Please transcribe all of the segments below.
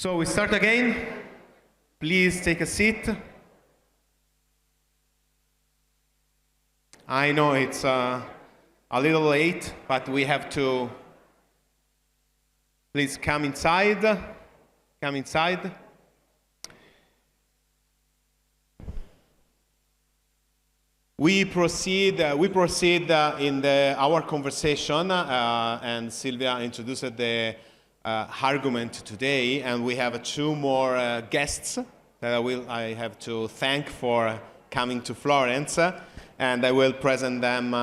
So we start again. Please take a seat. I know it's a little late, but we have to. Please come inside. Come inside. We proceed in our conversation, and Silvia introduced the argument today, and we have two more guests that I have to thank for coming to Florence, and I will present them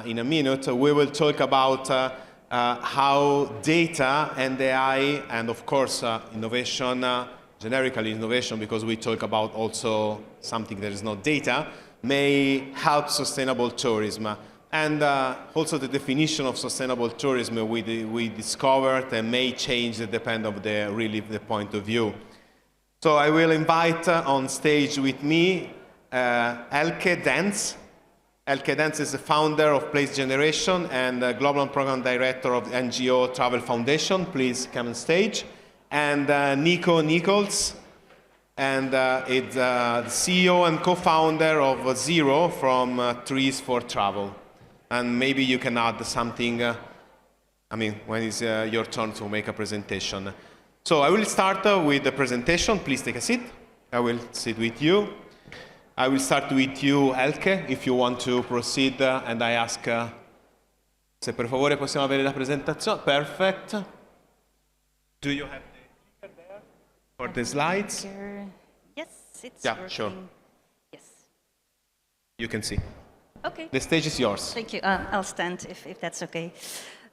in a minute. We will talk about how data and AI, and of course innovation, generically innovation, because we talk about also something that is not data, may help sustainable tourism. And also the definition of sustainable tourism we discovered and may change depending on the point of view. So I will invite on stage with me Elke Dance. Elke Dance is the founder of Place Generation and Global Program Director of the NGO Travel Foundation. Please come on stage. And Nico Nichols, and it's the CEO and co-founder of ZEERO from Trees for Travel. And maybe you can add something, when it's your turn to make a presentation. So I will start with the presentation. Please take a seat. I will sit with you. I will start with you, Elke, if you want to proceed, and I ask, se per favore possiamo avere la presentazione. Perfect. Do you have the clicker there for the slides? Yes, it's yeah, working. Sure. Yes. You can see. Okay. The stage is yours. Thank you. I'll stand if that's okay.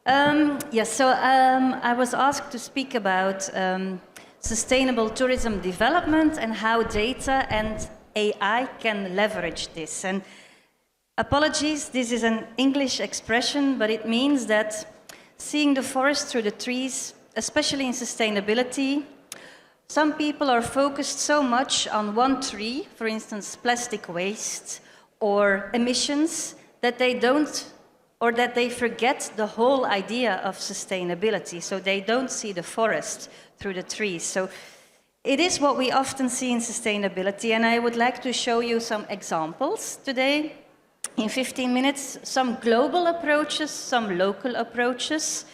I was asked to speak about sustainable tourism development and how data and AI can leverage this. And apologies, this is an English expression, but it means that seeing the forest through the trees, especially in sustainability, some people are focused so much on one tree, for instance, plastic waste or emissions, that they don't, or that they forget the whole idea of sustainability. So they don't see the forest through the trees. So it is what we often see in sustainability, and I would like to show you some examples today. In 15 minutes, some global approaches, some local approaches,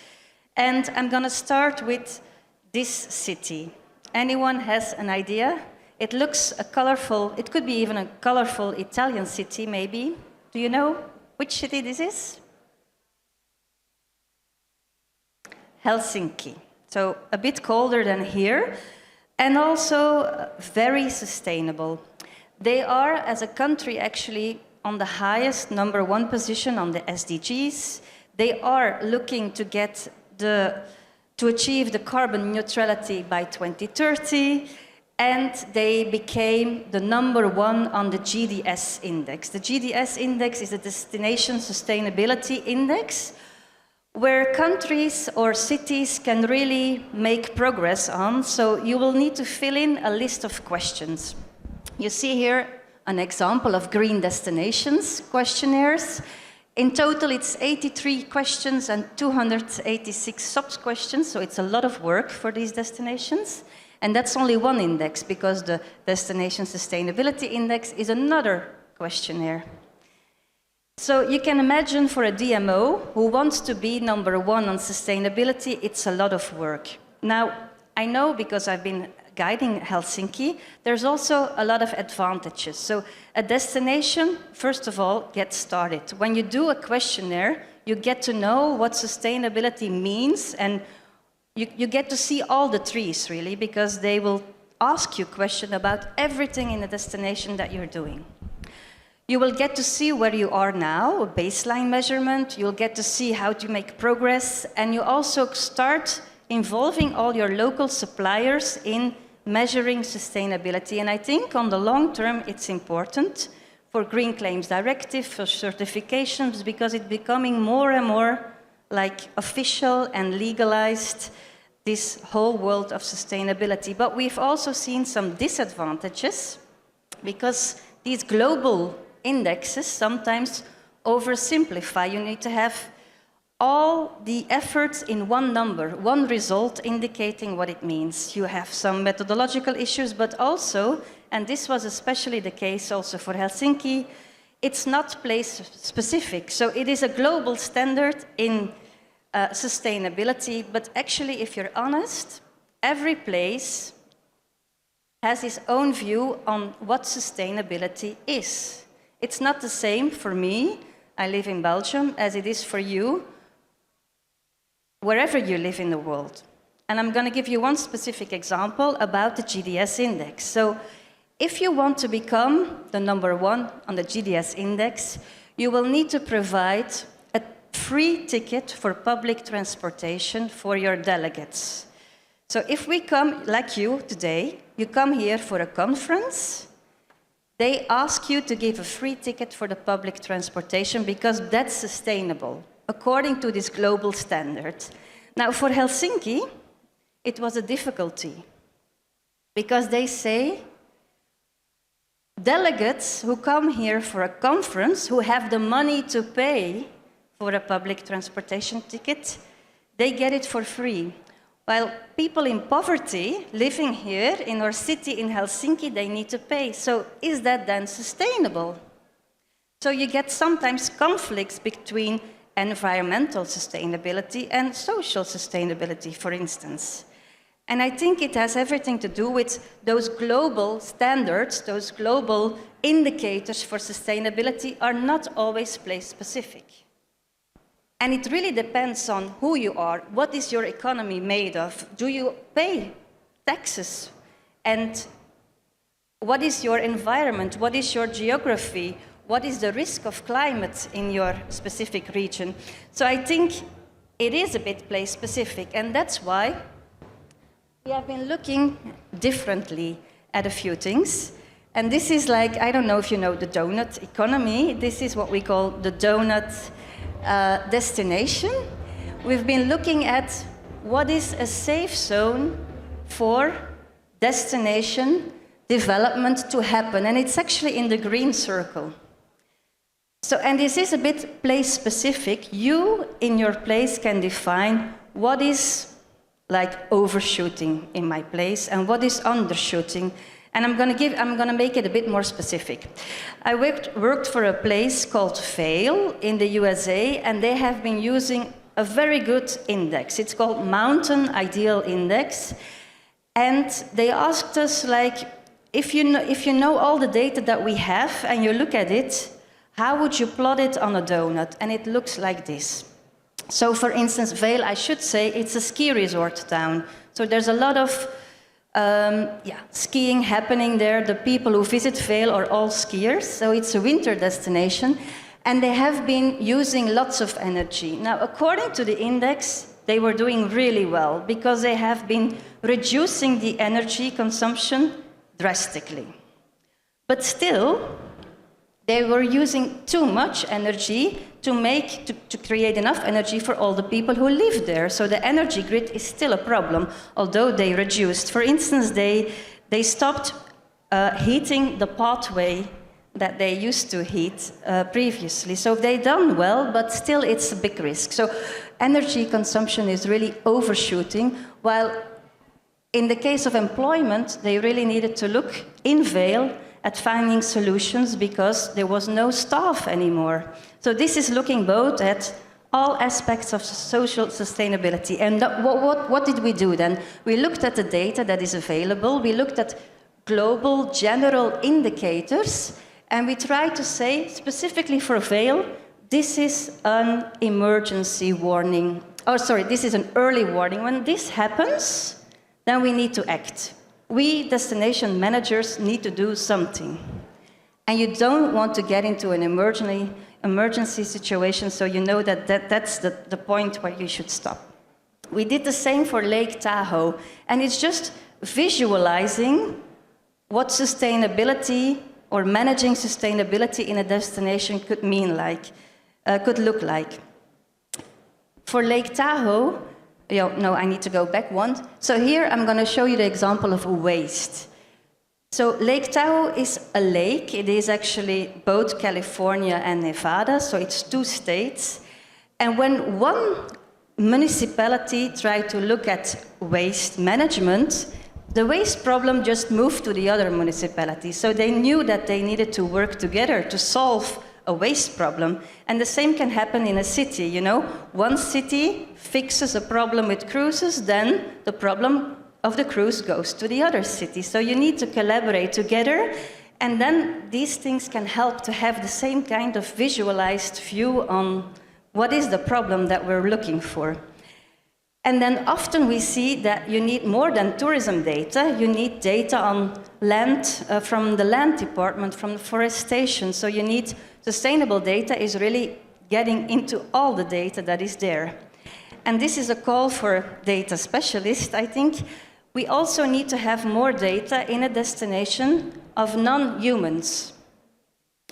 and I'm going to start with this city. Anyone has an idea? It looks a colorful, it could be even a colorful Italian city, maybe. Do you know which city this is? Helsinki. So a bit colder than here, and also very sustainable. They are, as a country, actually on the highest #1 position on the SDGs. They are looking to get to achieve the carbon neutrality by 2030, and they became the #1 on the GDS index. The GDS index is a Destination Sustainability Index, where countries or cities can really make progress on. So you will need to fill in a list of questions. You see here an example of green destinations questionnaires. In total, it's 83 questions and 286 sub-questions, so it's a lot of work for these destinations. And that's only one index, because the Destination Sustainability Index is another questionnaire. So you can imagine for a DMO who wants to be #1 on sustainability, it's a lot of work. Now, I know, because I've been guiding Helsinki, there's also a lot of advantages. So a destination, first of all, gets started. When you do a questionnaire, you get to know what sustainability means, and you get to see all the trees, really, because they will ask you questions about everything in the destination that you're doing. You will get to see where you are now, a baseline measurement. You'll get to see how to make progress, and you also start involving all your local suppliers in measuring sustainability. And I think on the long term, it's important for Green Claims Directive, for certifications, because it's becoming more and more like official and legalized, this whole world of sustainability. But we've also seen some disadvantages, because these global indexes sometimes oversimplify. You need to have all the efforts in one number, one result indicating what it means. You have some methodological issues, but also, and this was especially the case also for Helsinki, it's not place specific. So it is a global standard in sustainability, but actually, if you're honest, every place has its own view on what sustainability is. It's not the same for me, I live in Belgium, as it is for you, wherever you live in the world. And I'm going to give you one specific example about the GDS index. So if you want to become the number one on the GDS index, you will need to provide a free ticket for public transportation for your delegates. So if we come, like you today, you come here for a conference, they ask you to give a free ticket for the public transportation because that's sustainable, according to this global standard. Now, for Helsinki, it was a difficulty because they say delegates who come here for a conference, who have the money to pay for a public transportation ticket, they get it for free. While people in poverty living here in our city in Helsinki, they need to pay. So is that then sustainable? So you get sometimes conflicts between environmental sustainability and social sustainability, for instance. And I think it has everything to do with those global standards, those global indicators for sustainability are not always place-specific. And it really depends on who you are. What is your economy made of? Do you pay taxes? And what is your environment? What is your geography? What is the risk of climate in your specific region? So I think it is a bit place-specific, and that's why we have been looking differently at a few things. And this is like, I don't know if you know the donut economy. This is what we call the donut destination. We've been looking at what is a safe zone for destination development to happen, and it's actually in the green circle. So, and this is a bit place-specific. You, in your place, can define what is like overshooting in my place and what is undershooting. And I'm going to make it a bit more specific. I worked for a place called Vail in the USA, and they have been using a very good index. It's called Mountain Ideal Index. And they asked us, like, if you know all the data that we have and you look at it, how would you plot it on a donut? And it looks like this. So for instance, Vail, I should say, it's a ski resort town. So there's a lot of skiing happening there. The people who visit Vail are all skiers, so it's a winter destination. And they have been using lots of energy. Now, according to the index, they were doing really well because they have been reducing the energy consumption drastically. But still, they were using too much energy to create enough energy for all the people who live there. So the energy grid is still a problem, although they reduced. For instance, they stopped heating the pathway that they used to heat previously. So they've done well, but still it's a big risk. So energy consumption is really overshooting, while in the case of employment, they really needed to look in Vail at finding solutions because there was no staff anymore. So this is looking both at all aspects of social sustainability. And what did we do then? We looked at the data that is available. We looked at global general indicators, and we tried to say, specifically for Vail, this is an emergency warning. Oh, sorry, this is an early warning. When this happens, then we need to act. We destination managers need to do something. And you don't want to get into an emergency situation, so you know that's the point where you should stop. We did the same for Lake Tahoe, and it's just visualizing what sustainability or managing sustainability in a destination could look like. For Lake Tahoe, no, I need to go back one. So here I'm going to show you the example of waste. So Lake Tahoe is a lake. It is actually both California and Nevada, so it's 2 states. And when one municipality tried to look at waste management, the waste problem just moved to the other municipality. So they knew that they needed to work together to solve a waste problem. And the same can happen in a city, you know. One city fixes a problem with cruises, then the problem of the cruise goes to the other city. So you need to collaborate together, and then these things can help to have the same kind of visualized view on what is the problem that we're looking for. And then often we see that you need more than tourism data. You need data on land, from the land department, from the forestation. So you need sustainable data is really getting into all the data that is there. And this is a call for data specialists, I think. We also need to have more data in a destination of non-humans.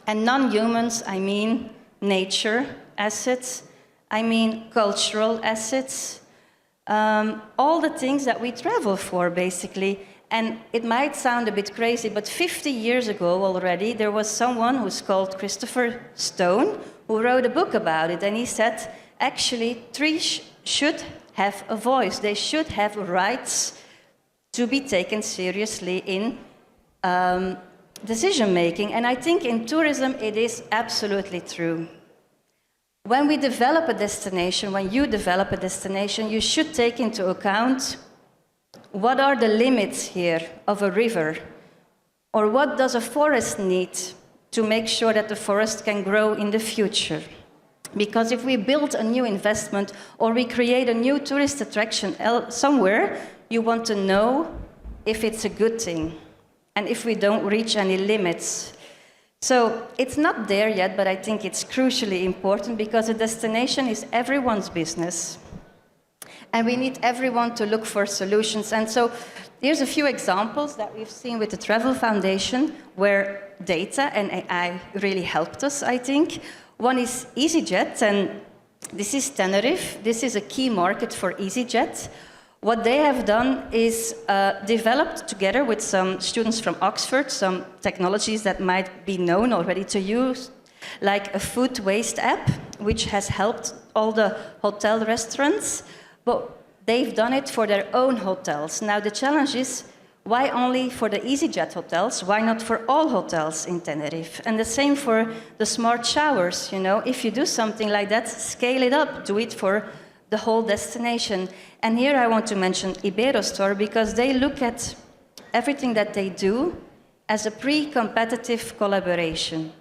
And non-humans, I mean nature assets, I mean cultural assets, all the things that we travel for, basically. And it might sound a bit crazy, but 50 years ago already, there was someone who's called Christopher Stone who wrote a book about it. And he said, actually, trees should have a voice. They should have rights to be taken seriously in decision-making. And I think in tourism, it is absolutely true. When we develop a destination, when you develop a destination, you should take into account what are the limits here of a river, or what does a forest need to make sure that the forest can grow in the future. Because if we build a new investment or we create a new tourist attraction somewhere, you want to know if it's a good thing and if we don't reach any limits. So it's not there yet, but I think it's crucially important because a destination is everyone's business. And we need everyone to look for solutions. And so here's a few examples that we've seen with the Travel Foundation where data and AI really helped us, I think. One is EasyJet, and this is Tenerife. This is a key market for EasyJet. What they have done is developed together with some students from Oxford, some technologies that might be known already to you, like a food waste app, which has helped all the hotel restaurants, but they've done it for their own hotels. Now the challenge is, why only for the EasyJet hotels? Why not for all hotels in Tenerife? And the same for the smart showers, you know. If you do something like that, scale it up, do it for the whole destination. And here I want to mention Iberostore because they look at everything that they do as a pre-competitive collaboration.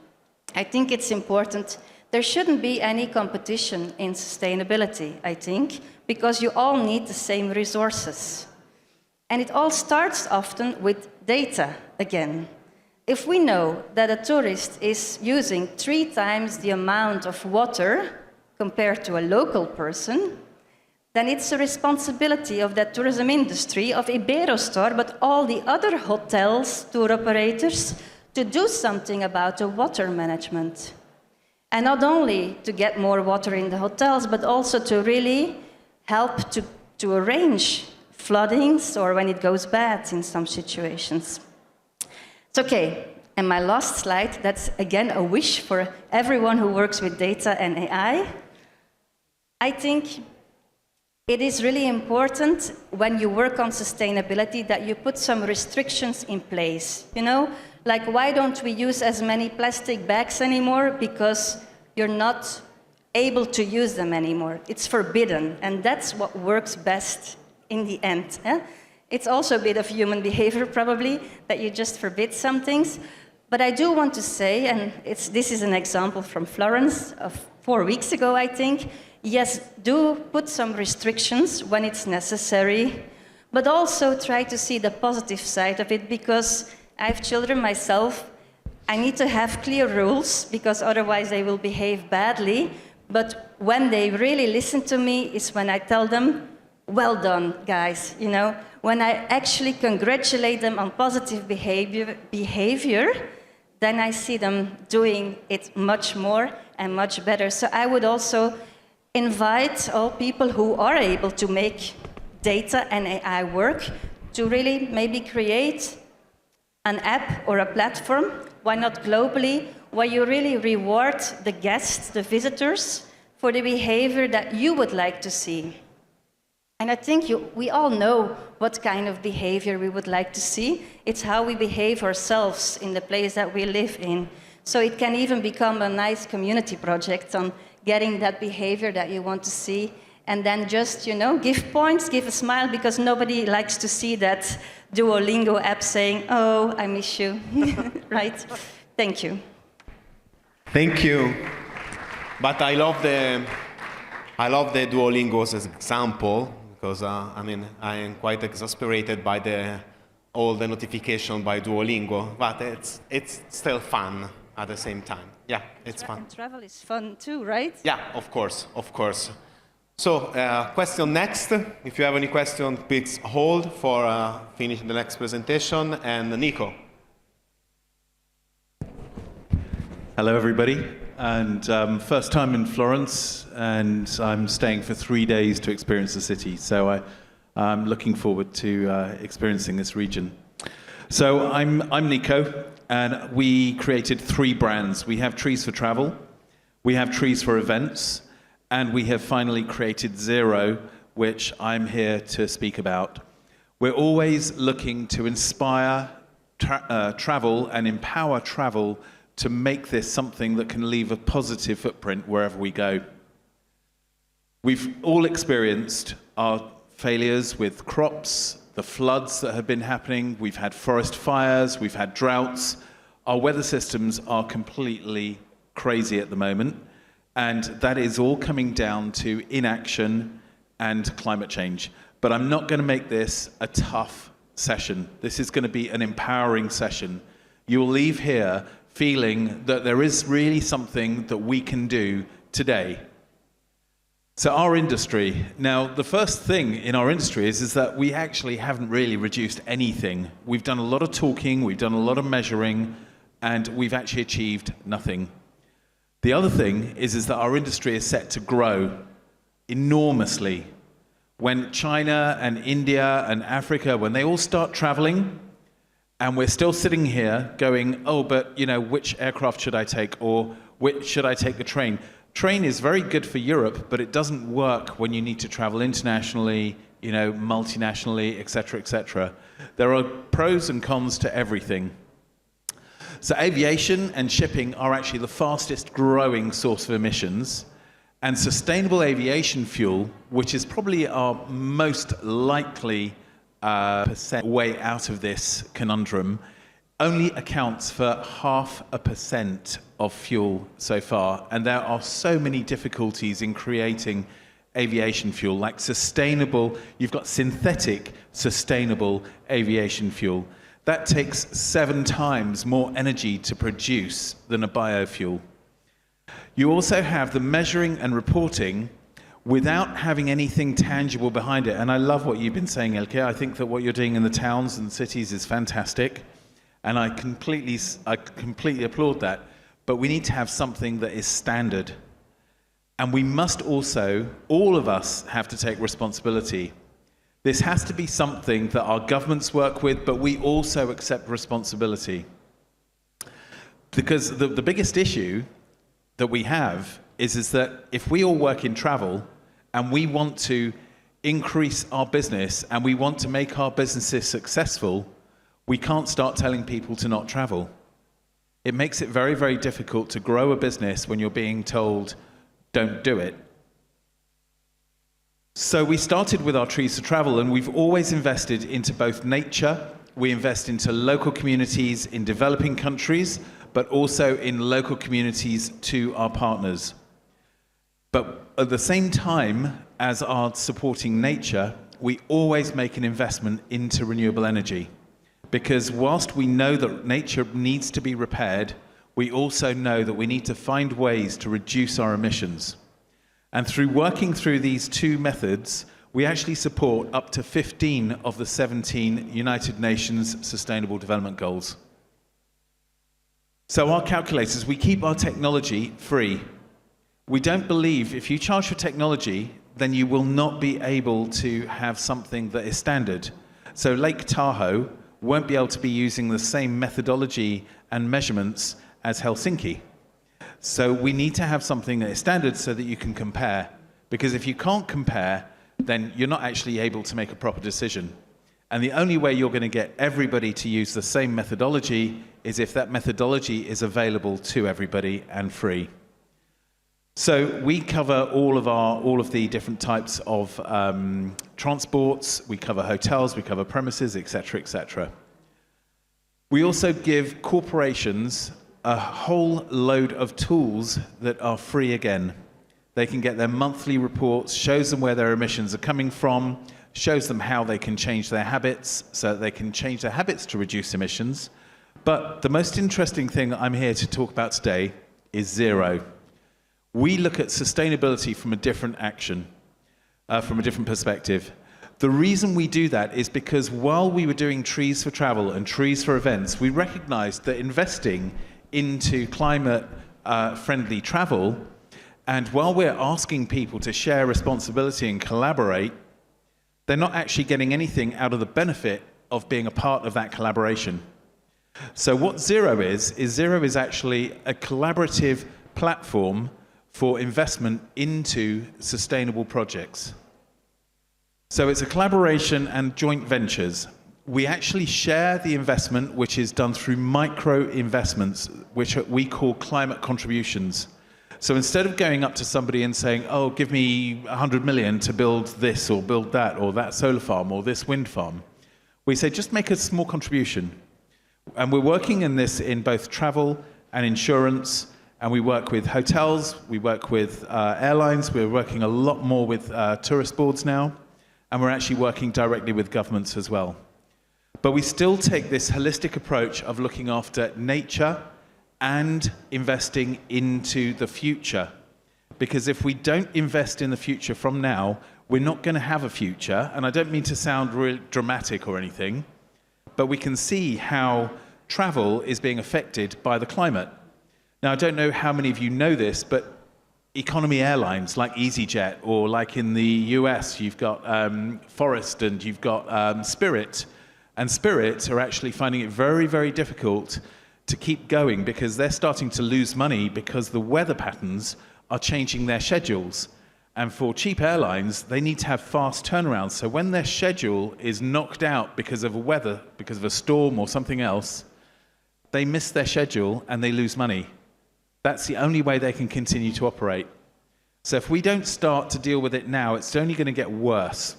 I think it's important. There shouldn't be any competition in sustainability, I think, because you all need the same resources. And it all starts often with data again. If we know that a tourist is using 3 times the amount of water compared to a local person, then it's a responsibility of that tourism industry, of Iberostore, but all the other hotels, tour operators, to do something about the water management. And not only to get more water in the hotels, but also to really help to arrange floodings or when it goes bad in some situations. It's okay. And my last slide, that's again a wish for everyone who works with data and AI. I think it is really important when you work on sustainability that you put some restrictions in place. You know, like why don't we use as many plastic bags anymore? Because you're not able to use them anymore. It's forbidden, and that's what works best in the end. It's also a bit of human behavior, probably, that you just forbid some things. But I do want to say, and this is an example from Florence of 4 weeks ago, I think, yes, do put some restrictions when it's necessary, but also try to see the positive side of it, because I have children myself. I need to have clear rules, because otherwise they will behave badly. But when they really listen to me is when I tell them, well done, guys, you know, when I actually congratulate them on positive behavior, then I see them doing it much more and much better. So I would also invite all people who are able to make data and AI work to really maybe create an app or a platform, why not globally, where you really reward the guests, the visitors, for the behavior that you would like to see. And I think we all know what kind of behavior we would like to see. It's how we behave ourselves in the place that we live in. So it can even become a nice community project on getting that behavior that you want to see. And then just, give points, give a smile, because nobody likes to see that Duolingo app saying, oh, I miss you, right? Thank you. Thank you. But I love the Duolingo's example, because I am quite exasperated by all the notification by Duolingo, but it's still fun at the same time. Yeah, it's fun. And travel is fun too, right? Yeah, of course. So, question next. If you have any question, please hold for finishing the next presentation. And Nico. Hello, everybody. And first time in Florence, and I'm staying for 3 days to experience the city. So I'm looking forward to experiencing this region. So I'm Nico, and we created 3 brands. We have Trees for Travel, we have Trees for Events, and we have finally created ZEERO, which I'm here to speak about. We're always looking to inspire travel and empower travel to make this something that can leave a positive footprint wherever we go. We've all experienced our failures with crops, the floods that have been happening, we've had forest fires, we've had droughts. Our weather systems are completely crazy at the moment, and that is all coming down to inaction and climate change. But I'm not going to make this a tough session. This is going to be an empowering session. You will leave here feeling that there is really something that we can do today. So our industry, now the first thing in our industry is that we actually haven't really reduced anything. We've done a lot of talking, we've done a lot of measuring, and we've actually achieved nothing. The other thing is that our industry is set to grow enormously. When China and India and Africa, when they all start traveling, and we're still sitting here going, oh, but which aircraft should I take, or should I take the train? Train is very good for Europe, but it doesn't work when you need to travel internationally, multinationally, et cetera, et cetera. There are pros and cons to everything. So aviation and shipping are actually the fastest growing source of emissions, and sustainable aviation fuel, which is probably our most likely way out of this conundrum, only accounts for 0.5% of fuel so far. And there are so many difficulties in creating aviation fuel, like you've got synthetic sustainable aviation fuel. That takes 7 times more energy to produce than a biofuel. You also have the measuring and reporting without having anything tangible behind it. And I love what you've been saying, Elke. I think that what you're doing in the towns and cities is fantastic. And I completely applaud that. But we need to have something that is standard. And we must also, all of us have to take responsibility. This has to be something that our governments work with, but we also accept responsibility. Because the biggest issue that we have is that if we all work in travel and we want to increase our business and we want to make our businesses successful, we can't start telling people to not travel. It makes it very, very difficult to grow a business when you're being told, don't do it. So we started with our Trees for Travel, and we've always invested into both nature, we invest into local communities in developing countries, but also in local communities to our partners. But at the same time as our supporting nature, we always make an investment into renewable energy. Because whilst we know that nature needs to be repaired, we also know that we need to find ways to reduce our emissions. And through working through these 2 methods, we actually support up to 15 of the 17 United Nations Sustainable Development Goals. So our calculators, we keep our technology free. We don't believe if you charge for technology, then you will not be able to have something that is standard. So Lake Tahoe won't be able to be using the same methodology and measurements as Helsinki. So we need to have something that is standard so that you can compare. Because if you can't compare, then you're not actually able to make a proper decision. And the only way you're going to get everybody to use the same methodology is if that methodology is available to everybody and free. So we cover all of the different types of transports. We cover hotels, we cover premises, etc., etc. We also give corporations a whole load of tools that are free again. They can get their monthly reports, shows them where their emissions are coming from, shows them how they can change their habits so that they can change their habits to reduce emissions. But the most interesting thing that I'm here to talk about today is ZEERO. We look at sustainability from a different from a different perspective. The reason we do that is because while we were doing trees for travel and trees for events, we recognized that investing into climate-friendly travel, and while we're asking people to share responsibility and collaborate, they're not actually getting anything out of the benefit of being a part of that collaboration. So what ZEERO is actually a collaborative platform for investment into sustainable projects. So it's a collaboration and joint ventures. We actually share the investment, which is done through micro investments, which we call climate contributions. So instead of going up to somebody and saying, oh, give me 100 million to build this or build that or that solar farm or this wind farm, we say, just make a small contribution. And we're working in this in both travel and insurance, and we work with hotels, we work with airlines, we're working a lot more with tourist boards now, and we're actually working directly with governments as well. But we still take this holistic approach of looking after nature and investing into the future. Because if we don't invest in the future from now, we're not going to have a future. And I don't mean to sound real dramatic or anything, but we can see how travel is being affected by the climate. Now, I don't know how many of you know this, but economy airlines like EasyJet, or like in the US, you've got Forest and you've got Spirit. And Spirit are actually finding it very, very difficult to keep going because they're starting to lose money because the weather patterns are changing their schedules. And for cheap airlines, they need to have fast turnarounds. So when their schedule is knocked out because of weather, because of a storm or something else, they miss their schedule and they lose money. That's the only way they can continue to operate. So if we don't start to deal with it now, it's only going to get worse.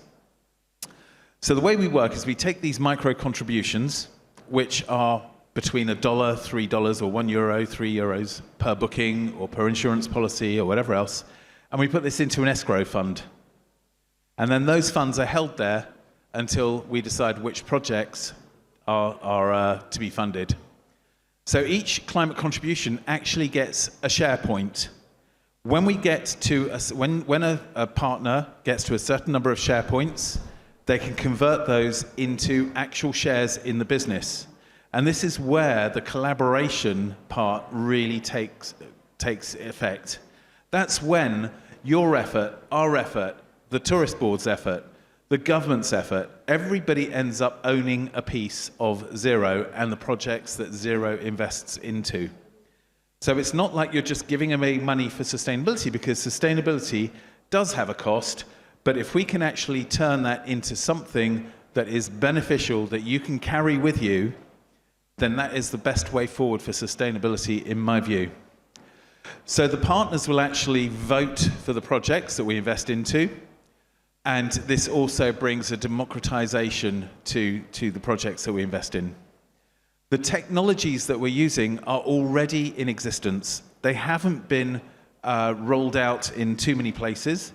So the way we work is we take these micro contributions, which are between $1, $3, or €1, €3 per booking or per insurance policy or whatever else, and we put this into an escrow fund. And then those funds are held there until we decide which projects are to be funded. So each climate contribution actually gets a share point. When we get to when a partner gets to a certain number of share points, they can convert those into actual shares in the business. And this is where the collaboration part really takes effect. That's when your effort, our effort, the tourist board's effort, the government's effort, everybody ends up owning a piece of ZEERO and the projects that ZEERO invests into. So it's not like you're just giving away money for sustainability, because sustainability does have a cost. But if we can actually turn that into something that is beneficial, that you can carry with you, then that is the best way forward for sustainability, in my view. So the partners will actually vote for the projects that we invest into. And this also brings a democratization to the projects that we invest in. The technologies that we're using are already in existence. They haven't been rolled out in too many places,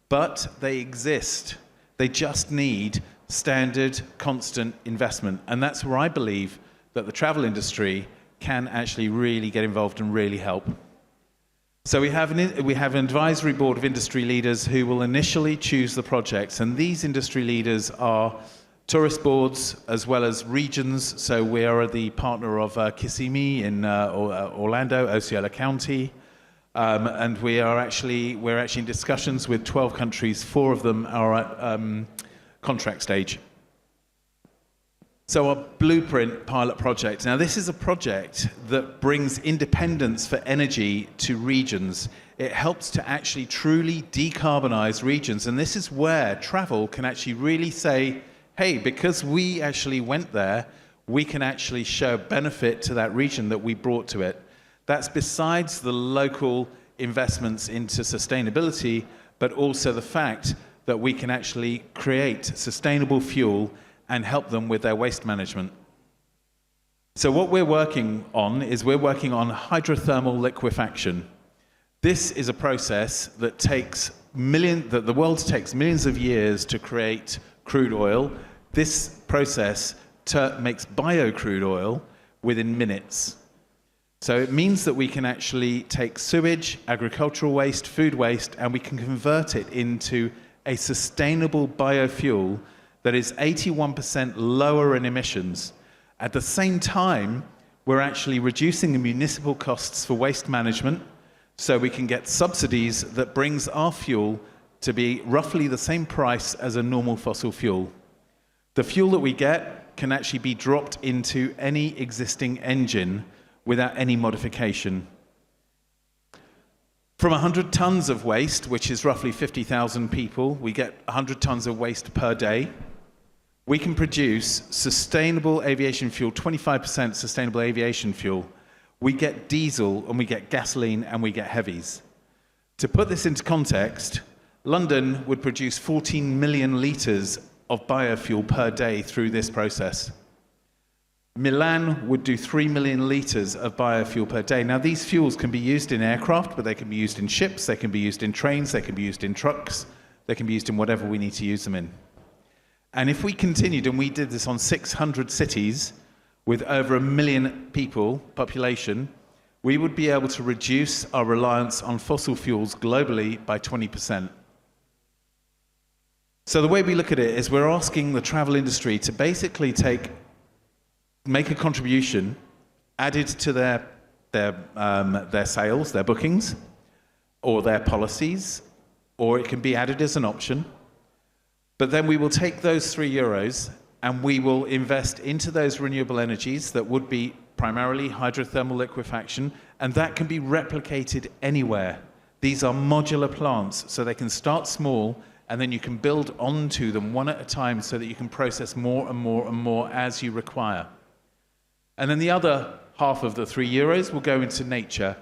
but they exist. They just need standard, constant investment. And that's where I believe that the travel industry can actually really get involved and really help. So we have an advisory board of industry leaders who will initially choose the projects. And these industry leaders are tourist boards as well as regions. So we are the partner of Kissimmee in Orlando, Osceola County. And we're actually in discussions with 12 countries. 4 of them are at contract stage. So our Blueprint pilot project. Now this is a project that brings independence for energy to regions. It helps to actually truly decarbonize regions. And this is where travel can actually really say, hey, because we actually went there, we can actually show benefit to that region that we brought to it. That's besides the local investments into sustainability, but also the fact that we can actually create sustainable fuel and help them with their waste management. So what we're working on is we're working on hydrothermal liquefaction. This is a process that the world takes millions of years to create crude oil. This process makes bio-crude oil within minutes. So it means that we can actually take sewage, agricultural waste, food waste, and we can convert it into a sustainable biofuel that is 81% lower in emissions. At the same time, we're actually reducing the municipal costs for waste management, so we can get subsidies that brings our fuel to be roughly the same price as a normal fossil fuel. The fuel that we get can actually be dropped into any existing engine without any modification. From 100 tons of waste, which is roughly 50,000 people, we get 100 tons of waste per day. We can produce sustainable aviation fuel, 25% sustainable aviation fuel. We get diesel, and we get gasoline, and we get heavies. To put this into context, London would produce 14 million litres of biofuel per day through this process. Milan would do 3 million litres of biofuel per day. Now, these fuels can be used in aircraft, but they can be used in ships, they can be used in trains, they can be used in trucks, they can be used in whatever we need to use them in. And if we continued, and we did this on 600 cities with over 1 million people, population, we would be able to reduce our reliance on fossil fuels globally by 20%. So the way we look at it is we're asking the travel industry to basically make a contribution added to their sales, their bookings, or their policies, or it can be added as an option. But then we will take those €3 and we will invest into those renewable energies that would be primarily hydrothermal liquefaction, and that can be replicated anywhere. These are modular plants, so they can start small, and then you can build onto them one at a time so that you can process more and more and more as you require. And then the other half of the €3 will go into nature.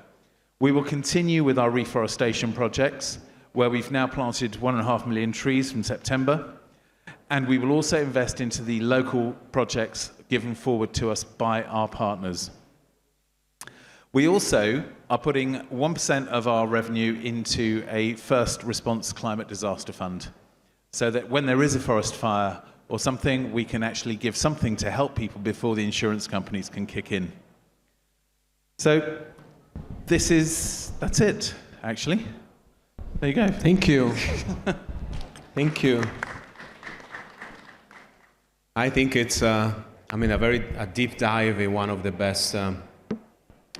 We will continue with our reforestation projects, where we've now planted 1.5 million trees from September. And we will also invest into the local projects given forward to us by our partners. We also are putting 1% of our revenue into a first response climate disaster fund, so that when there is a forest fire or something, we can actually give something to help people before the insurance companies can kick in. So that's it, actually. There you go. Thank you. Thank you. I think it's a deep dive in one of the best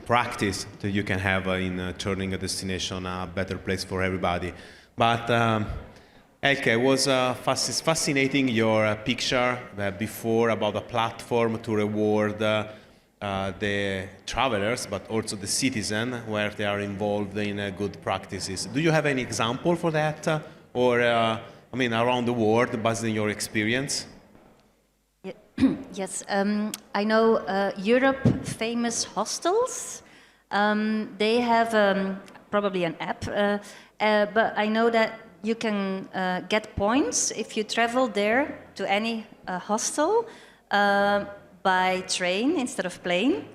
practice that you can have in turning a destination a better place for everybody. But Elke, it was fascinating your picture before about a platform to reward the travelers, but also the citizen, where they are involved in good practices. Do you have any example for that, or around the world, based on your experience? Yes, I know Europe famous hostels. They have probably an app, but I know that you can get points if you travel there to any hostel by train instead of plane.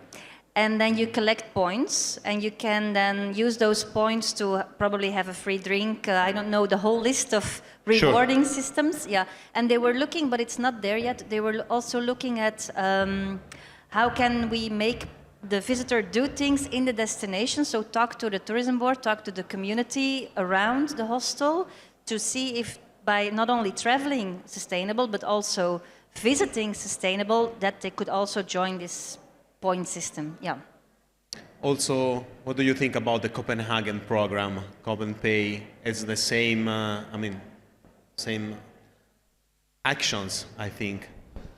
And then you collect points, and you can then use those points to probably have a free drink. I don't know the whole list of rewarding systems. Yeah, and they were looking, but it's not there yet. They were also looking at how can we make the visitor do things in the destination. So talk to the tourism board, talk to the community around the hostel to see if by not only traveling sustainable, but also visiting sustainable, that they could also join this point system. Yeah. Also, what do you think about the Copenhagen program? Copenpay is the same, same actions, I think.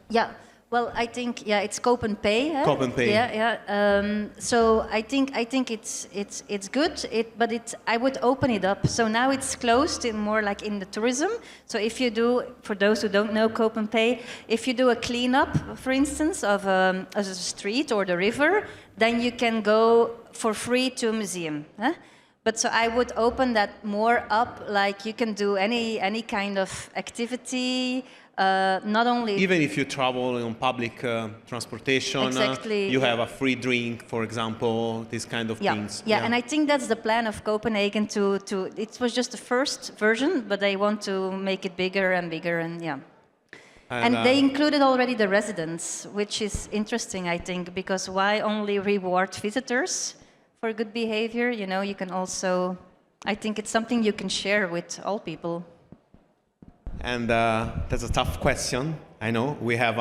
Yeah. Well, I think it's Cope and Pay. Cope and Pay. So I think it's good. But I would open it up. So now it's closed in more like in the tourism. So if you do, for those who don't know Cope and Pay, if you do a cleanup, for instance, of a street or the river, then you can go for free to a museum. But so I would open that more up. Like you can do any kind of activity. Not only even if you travel on public transportation, exactly, you have a free drink, for example, these kind of things. Yeah, and I think that's the plan of Copenhagen to it was just the first version, but they want to make it bigger and bigger, and and they included already the residents, which is interesting, I think, because why only reward visitors for good behavior? You know, you can also, I think it's something you can share with all people. And that's a tough question. I know we have,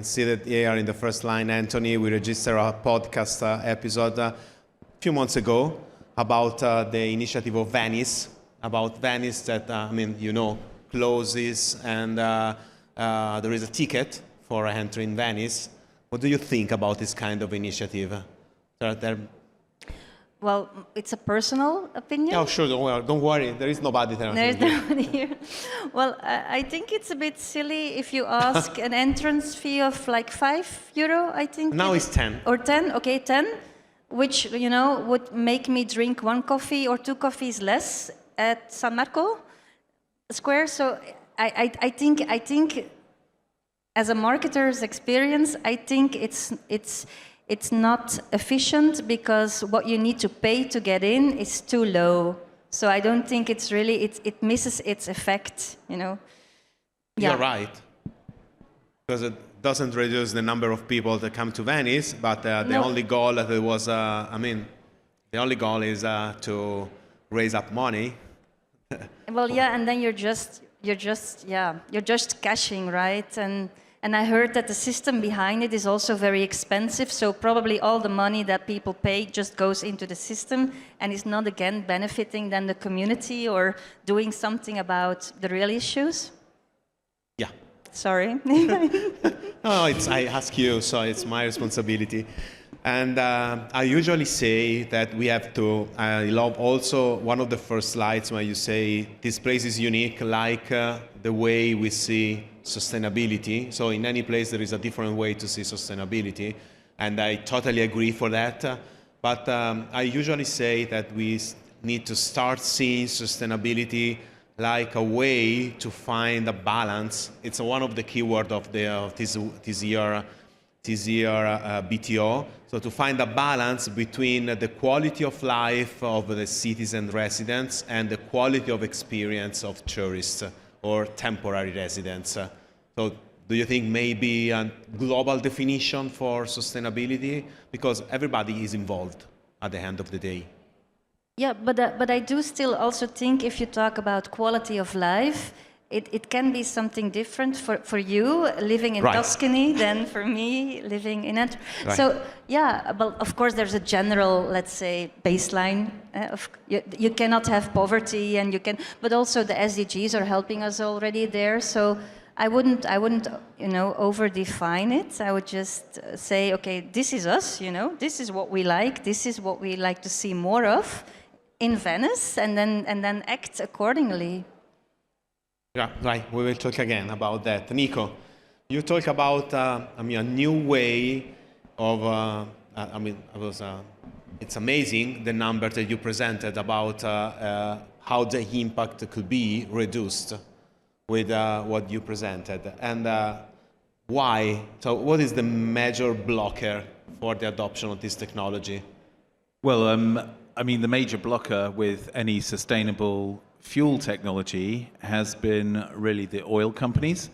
seated here in the first line, Anthony. We registered a podcast episode a few months ago about the initiative of Venice, that, closes and there is a ticket for entering Venice. What do you think about this kind of initiative? Well, it's a personal opinion. Oh, sure, don't worry. There is nobody there. There's nobody here. Well, I think it's a bit silly if you ask an entrance fee of like €5, I think. Now it's 10. Or 10, okay, 10, which, would make me drink 1 coffee or 2 coffees less at San Marco Square. So I think as a marketer's experience, I think it's not efficient because what you need to pay to get in is too low. So I don't think it's really, it misses its effect, Yeah. You're right. Because it doesn't reduce the number of people that come to Venice, but the only goal that was, the only goal is to raise up money. Well, yeah, and then you're just cashing, right? And I heard that the system behind it is also very expensive, so probably all the money that people pay just goes into the system and is not again benefiting then the community or doing something about the real issues. Yeah. Sorry. No, I ask you, so it's my responsibility. And I usually say that we have to, I love also one of the first slides where you say this place is unique, like the way we see sustainability. So in any place there is a different way to see sustainability, and I totally agree for that. But I usually say that we need to start seeing sustainability like a way to find a balance. It's one of the keywords of this year BTO. So to find a balance between the quality of life of the cities and residents and the quality of experience of tourists or temporary residents. So do you think maybe a global definition for sustainability? Because everybody is involved at the end of the day. Yeah, but I do still also think if you talk about quality of life, it can be something different for you living in Tuscany than for me living in Antwerp. Right. So yeah, but of course there's a general, let's say, baseline. You cannot have poverty, and but also the SDGs are helping us already there. So I wouldn't over-define it. I would just say, okay, this is us. This is what we like. This is what we like to see more of in Venice, and then act accordingly. Yeah, right. We will talk again about that. Nico, you talk about a new way of. It's amazing the number that you presented about how the impact could be reduced with what you presented, and why. So, what is the major blocker for the adoption of this technology? Well, the major blocker with any sustainable fuel technology has been really the oil companies,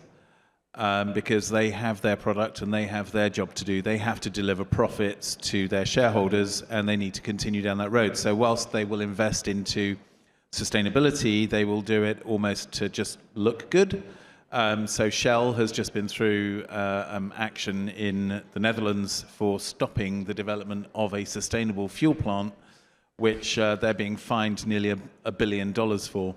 because they have their product and they have their job to do. They have to deliver profits to their shareholders, and they need to continue down that road. So whilst they will invest into sustainability, they will do it almost to just look good. So Shell has just been through action in the Netherlands for stopping the development of a sustainable fuel plant, which they're being fined nearly $1 billion for.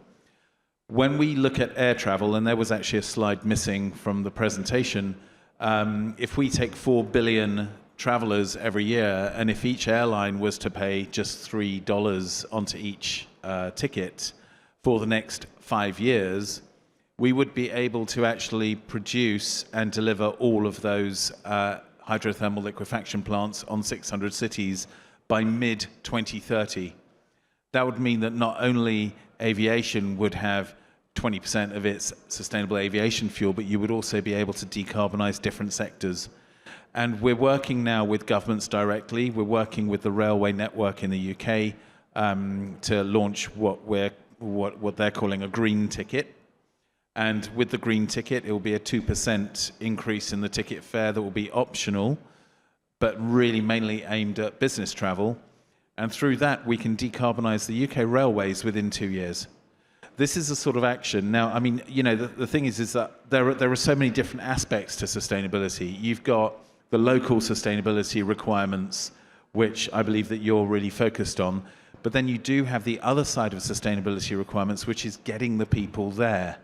When we look at air travel, and there was actually a slide missing from the presentation, If we take 4 billion travelers every year, and if each airline was to pay just $3 onto each ticket for the next 5 years, we would be able to actually produce and deliver all of those hydrothermal liquefaction plants on 600 cities by mid-2030. That would mean that not only aviation would have 20% of its sustainable aviation fuel, but you would also be able to decarbonize different sectors. And we're working now with governments directly. We're working with the railway network in the UK to launch what they're calling a green ticket. And with the green ticket, it will be a 2% increase in the ticket fare that will be optional, but really mainly aimed at business travel. And through that, we can decarbonize the UK railways within 2 years. This is a sort of action. Now, I mean, you know, the thing is that there are so many different aspects to sustainability. You've got the local sustainability requirements, which I believe that you're really focused on. But then you do have the other side of sustainability requirements, which is getting the people there.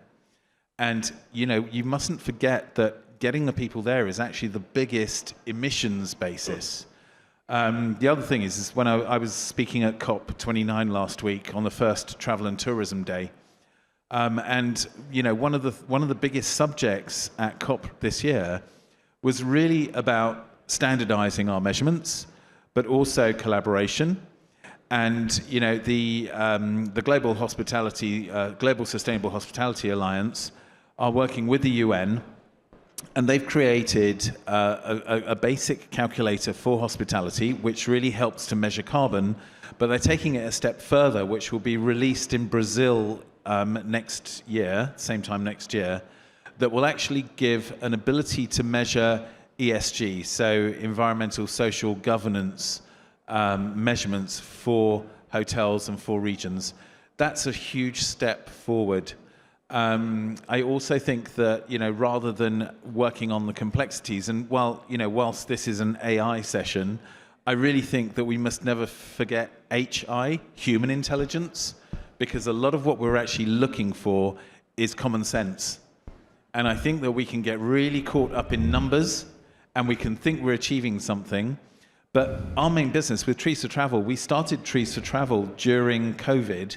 And, you know, you mustn't forget that getting the people there is actually the biggest emissions basis. The other thing is when I was speaking at COP29 last week on the first Travel and Tourism Day, and, you know, one of the biggest subjects at COP this year was really about standardizing our measurements, but also collaboration. And, you know, the Global Sustainable Hospitality Alliance are working with the UN, and they've created a basic calculator for hospitality, which really helps to measure carbon, but they're taking it a step further, which will be released in Brazil next year, same time next year, that will actually give an ability to measure ESG, so environmental, social governance measurements for hotels and for regions. That's a huge step forward. I also think that, you know, rather than working on the complexities, and whilst this is an AI session, I really think that we must never forget HI, human intelligence, because a lot of what we're actually looking for is common sense. And I think that we can get really caught up in numbers, and we can think we're achieving something. But our main business with Trees for Travel, we started Trees for Travel during COVID,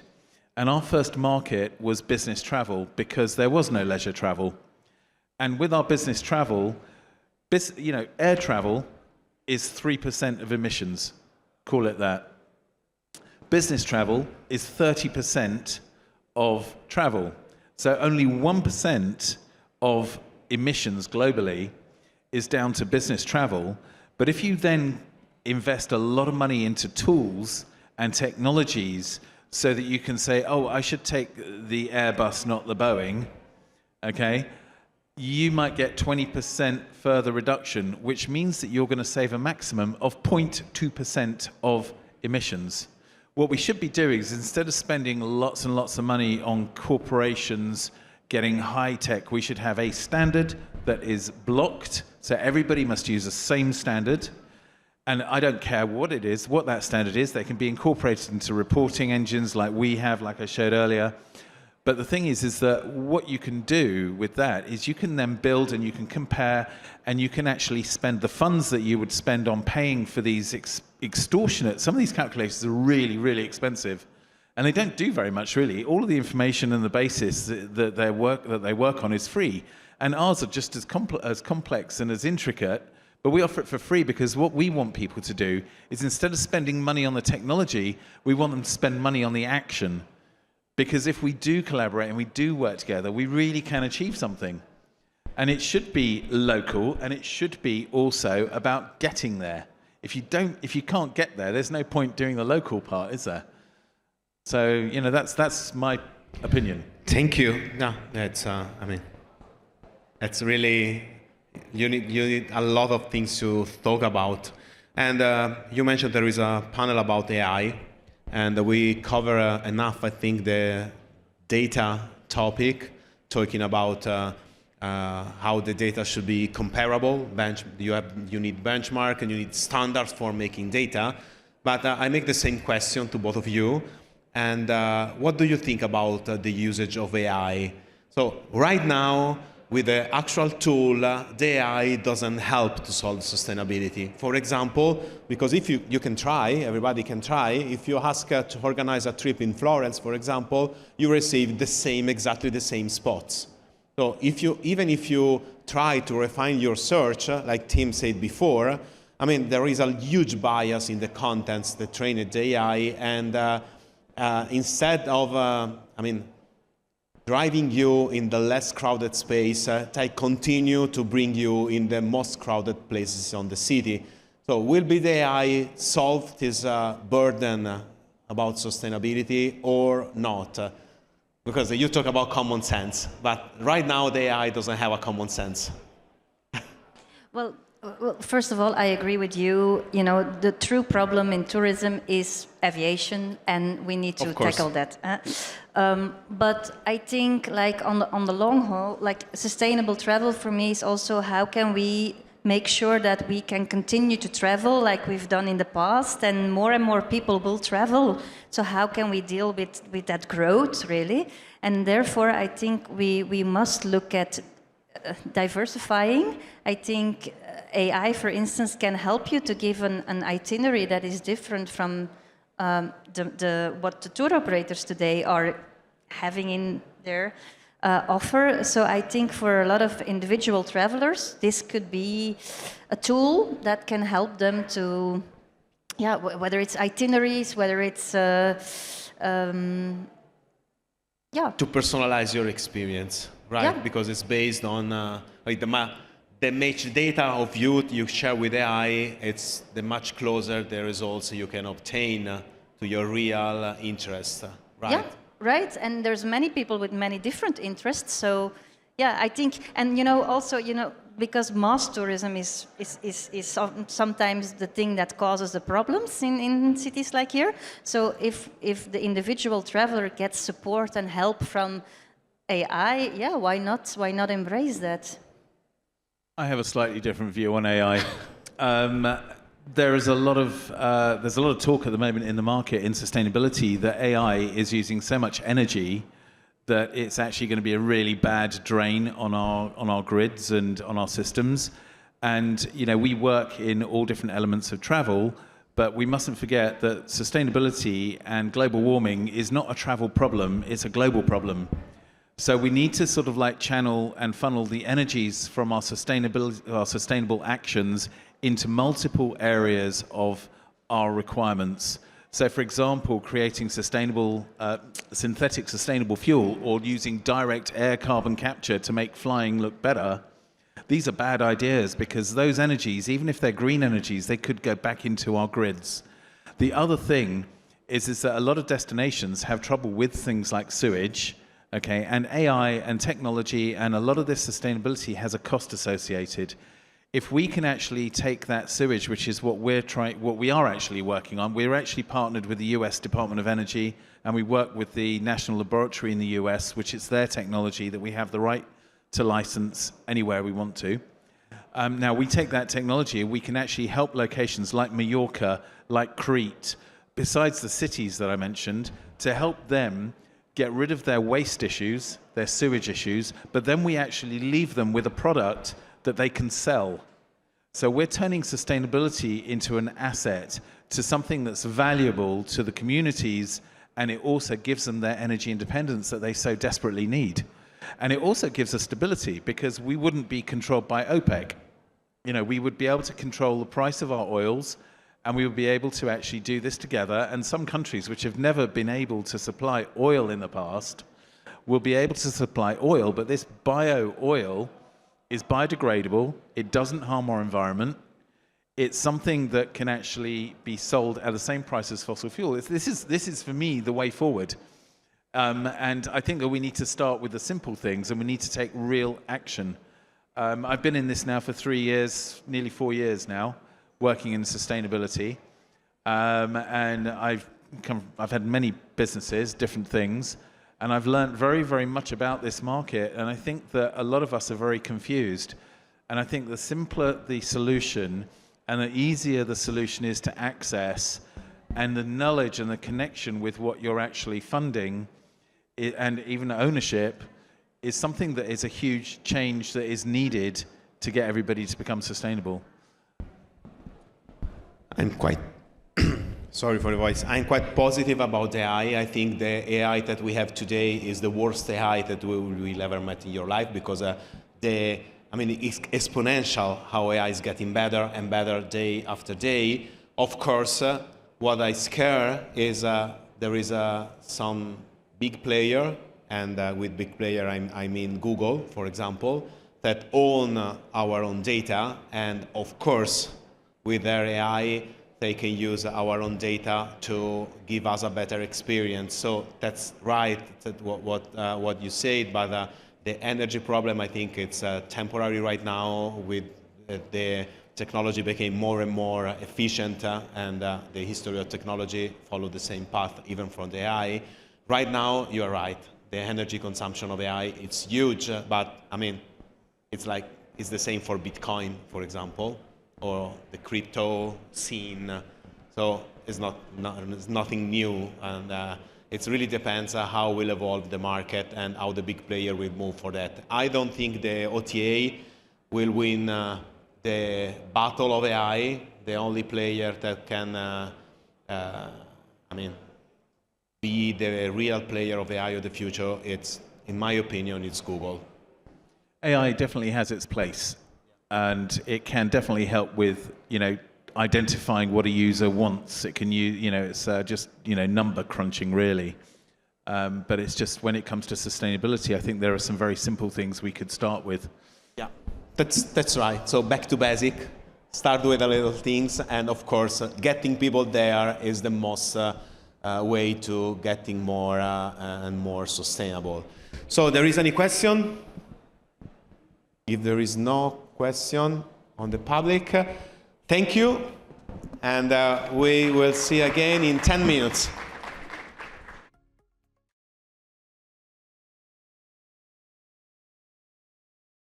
and our first market was business travel because there was no leisure travel. And with our business travel, air travel is 3% of emissions. Call it that. Business travel is 30% of travel. So only 1% of emissions globally is down to business travel. But if you then invest a lot of money into tools and technologies so that you can say, oh, I should take the Airbus, not the Boeing, okay? You might get 20% further reduction, which means that you're going to save a maximum of 0.2% of emissions. What we should be doing is, instead of spending lots and lots of money on corporations getting high tech, we should have a standard that is blocked, so everybody must use the same standard. And I don't care what it is, what that standard is. They can be incorporated into reporting engines like we have, like I showed earlier. But the thing is that what you can do with that is you can then build and you can compare, and you can actually spend the funds that you would spend on paying for these extortionate. Some of these calculators are really, really expensive, and they don't do very much really. All of the information and the basis that they work on is free, and ours are just as complex and as intricate. But we offer it for free because what we want people to do is, instead of spending money on the technology, we want them to spend money on the action. Because if we do collaborate and we do work together, we really can achieve something. And it should be local, and it should be also about getting there. If you can't get there, there's no point doing the local part, is there? So, you know, that's my opinion. Thank you. No, that's that's really. You need a lot of things to talk about. And you mentioned there is a panel about AI, and we cover enough, I think, the data topic, talking about how the data should be comparable. You need benchmark and you need standards for making data. But I make the same question to both of you. And what do you think about the usage of AI? So right now, with the actual tool, the AI doesn't help to solve sustainability. For example, because if you can try, everybody can try, if you ask to organize a trip in Florence, for example, you receive exactly the same spots. So even if you try to refine your search, like Tim said before, I mean, there is a huge bias in the contents that train the AI, and instead of, driving you in the less crowded space, they continue to bring you in the most crowded places on the city. So will be the AI solve this burden about sustainability or not? Because you talk about common sense, but right now the AI doesn't have a common sense. Well, first of all, I agree with you. You know, the true problem in tourism is aviation, and we need to tackle that. But I think, like on the long haul, like sustainable travel for me is also how can we make sure that we can continue to travel like we've done in the past, and more people will travel. So how can we deal with that growth, really? And therefore, I think we must look at diversifying. I think AI, for instance, can help you to give an itinerary that is different from what the tour operators today are having in their offer. So I think for a lot of individual travelers, this could be a tool that can help them to, whether it's itineraries, whether it's, To personalize your experience, right? Yeah. Because it's based on the match data of you share with AI, it's the much closer the results you can obtain to your real interest, right? Yeah, right. And there's many people with many different interests. So, yeah, I think, and also, because mass tourism is sometimes the thing that causes the problems in cities like here. So if the individual traveler gets support and help from AI, yeah, why not? Why not embrace that? I have a slightly different view on AI. There's a lot of talk at the moment in the market in sustainability that AI is using so much energy that it's actually going to be a really bad drain on our grids and on our systems. And we work in all different elements of travel, but we mustn't forget that sustainability and global warming is not a travel problem; it's a global problem. So we need to sort of like channel and funnel the energies from our sustainable actions into multiple areas of our requirements. So, for example, creating synthetic sustainable fuel, or using direct air carbon capture to make flying look better. These are bad ideas, because those energies, even if they're green energies, they could go back into our grids. The other thing is that a lot of destinations have trouble with things like sewage. Okay, and AI and technology and a lot of this sustainability has a cost associated. If we can actually take that sewage, which is what we are actually working on, we're actually partnered with the US Department of Energy, and we work with the National Laboratory in the US, which is their technology that we have the right to license anywhere we want to. Now, we take that technology and we can actually help locations like Mallorca, like Crete, besides the cities that I mentioned, to help them get rid of their waste issues, their sewage issues, but then we actually leave them with a product that they can sell. So we're turning sustainability into an asset, to something that's valuable to the communities, and it also gives them their energy independence that they so desperately need. And it also gives us stability, because we wouldn't be controlled by OPEC. We would be able to control the price of our oils, and we would be able to actually do this together. And some countries which have never been able to supply oil in the past will be able to supply oil, but this bio oil is biodegradable, it doesn't harm our environment, it's something that can actually be sold at the same price as fossil fuel. This is for me the way forward. And I think that we need to start with the simple things, and we need to take real action. I've been in this now for 3 years, nearly 4 years now, working in sustainability, and I've had many businesses, different things, and I've learned very, very much about this market, and I think that a lot of us are very confused, and I think the simpler the solution and the easier the solution is to access, and the knowledge and the connection with what you're actually funding and even ownership, is something that is a huge change that is needed to get everybody to become sustainable. I'm quite sorry for the voice. I'm quite positive about AI. I think the AI that we have today is the worst AI that we will ever met in your life because it's exponential how AI is getting better and better day after day. Of course, what I scare is there is some big player, and with big player I mean Google, for example, that own our own data, and of course, with their AI, they can use our own data to give us a better experience. So that's right, what you said, but the energy problem, I think it's temporary right now. With the technology became more and more efficient, and the history of technology followed the same path, even from the AI. Right now, you are right. The energy consumption of AI, it's huge, but I mean, it's the same for Bitcoin, for example, or the crypto scene. So it's nothing new, and it really depends on how will evolve the market and how the big player will move for that. I don't think the OTA will win the battle of AI. The only player that can, be the real player of AI of the future, in my opinion, it's Google. AI definitely has its place, and it can definitely help with, identifying what a user wants. It can use, it's just, number crunching really. But it's just when it comes to sustainability, I think there are some very simple things we could start with. Yeah, that's right. So back to basic, start with the little things, and of course, getting people there is the most way to getting more and more sustainable. So there is any question? If there is no question on the public, thank you, and we will see again in 10 minutes.